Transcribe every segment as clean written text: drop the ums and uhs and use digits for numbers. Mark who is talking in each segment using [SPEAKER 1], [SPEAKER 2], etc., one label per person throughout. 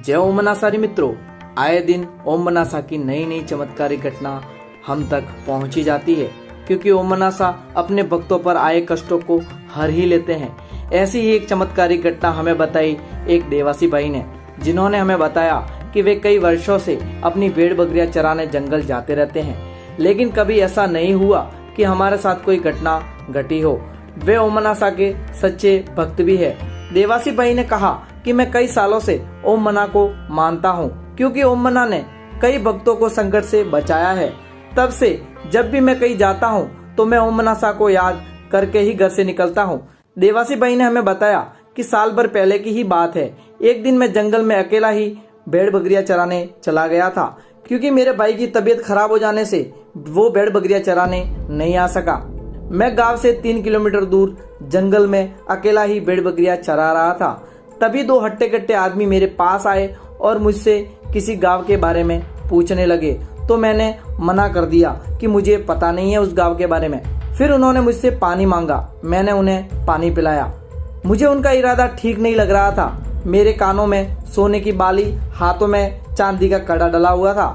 [SPEAKER 1] जय ओम मनासारी मित्रों, आए दिन ओम मनासा की नई नई चमत्कारिक घटना हम तक पहुंची जाती है, क्योंकि ओम मनासा अपने भक्तों पर आए कष्टों को हर ही लेते हैं। ऐसी ही एक चमत्कारिक घटना हमें बताई एक देवासी भाई ने, जिन्होंने हमें बताया कि वे कई वर्षों से अपनी भेड़ बकरियां चराने जंगल जाते रहते हैं, लेकिन कभी ऐसा नहीं हुआ कि हमारे साथ कोई घटना घटी हो। वे ओम मनासा के सच्चे भक्त भी है। देवासी भाई ने कहा कि मैं कई सालों से ओम मना को मानता हूँ, क्योंकि ओम मना ने कई भक्तों को संकट से बचाया है। तब से जब भी मैं कहीं जाता हूँ तो मैं ओम मनासा को याद करके ही घर से निकलता हूँ। देवासी भाई ने हमें बताया कि साल भर पहले की ही बात है। एक दिन मैं जंगल में अकेला ही भेड़ बकरियां चराने चला गया था, क्योंकि मेरे भाई की तबीयत खराब हो जाने से वो भेड़ बकरियां चराने नहीं आ सका। मैं गांव से 3 किलोमीटर दूर जंगल में अकेला ही भेड़ बकरियां चरा रहा था। तभी 2 हट्टे कट्टे आदमी मेरे पास आए और मुझसे किसी गांव के बारे में पूछने लगे, तो मैंने मना कर दिया कि मुझे पता नहीं है उस गांव के बारे में। फिर उन्होंने मुझसे पानी मांगा, मैंने उन्हें पानी पिलाया। मुझे उनका इरादा ठीक नहीं लग रहा था। मेरे कानों में सोने की बाली, हाथों में चांदी का कड़ा डला हुआ था।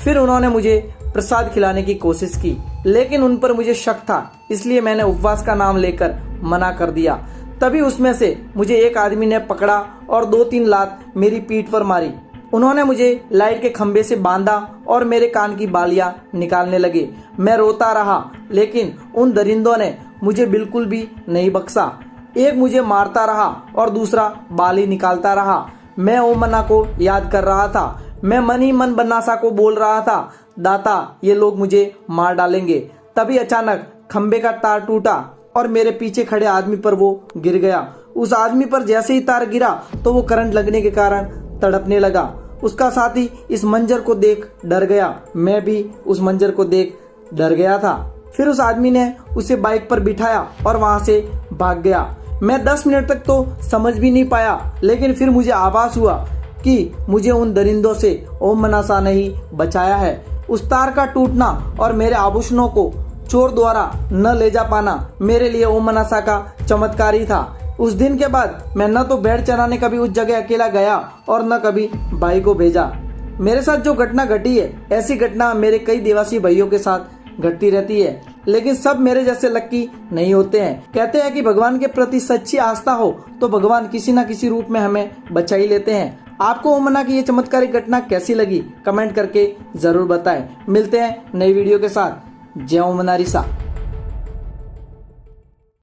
[SPEAKER 1] फिर उन्होंने मुझे प्रसाद खिलाने की कोशिश की, लेकिन उन पर मुझे शक था, इसलिए मैंने उपवास का नाम लेकर मना कर दिया। तभी उसमें से मुझे एक आदमी ने पकड़ा और 2-3 लात मेरी पीठ पर मारी। उन्होंने मुझे लाइट के खंभे से बांधा और मेरे कान की बालियां निकालने लगे। मैं रोता रहा, लेकिन उन दरिंदों ने मुझे बिल्कुल भी नहीं बख्शा। एक मुझे मारता रहा और दूसरा बाली निकालता रहा। मैं ओम मना को याद कर रहा था। मैं मन ही मन मनासा को बोल रहा था, दाता ये लोग मुझे मार डालेंगे। तभी अचानक खंबे का तार टूटा और मेरे पीछे खड़े आदमी पर वो गिर गया। उस आदमी पर जैसे ही तार गिरा तो वो करंट लगने के कारण तड़पने लगा। उसका साथी इस मंजर को देख डर गया। मैं भी उस मंजर को देख डर गया था। फिर उस आदमी ने उसे बाइक पर बिठाया और वहां से भाग गया। मैं 10 मिनट तक तो समझ भी नहीं पाया, लेकिन फिर मुझे आभास हुआ कि मुझे उन दरिंदों से ओम मनासा ने ही बचाया है। उस तार का टूटना और मेरे आभूषणों को चोर द्वारा न ले जा पाना मेरे लिए ओम मनासा का चमत्कार ही था। उस दिन के बाद मैं न तो भेड़ चराने कभी उस जगह अकेला गया और न कभी भाई को भेजा। मेरे साथ जो घटना घटी है, ऐसी घटना मेरे कई देवासी भाइयों के साथ घटती रहती है, लेकिन सब मेरे जैसे लक्की नहीं होते हैं। कहते हैं कि भगवान के प्रति सच्ची आस्था हो तो भगवान किसी न किसी रूप में हमें बचा ही लेते हैं। आपको ओम मना की ये चमत्कारिक घटना कैसी लगी, कमेंट करके जरूर बताएं। मिलते हैं नई वीडियो के साथ। जय ओम मनारिसा।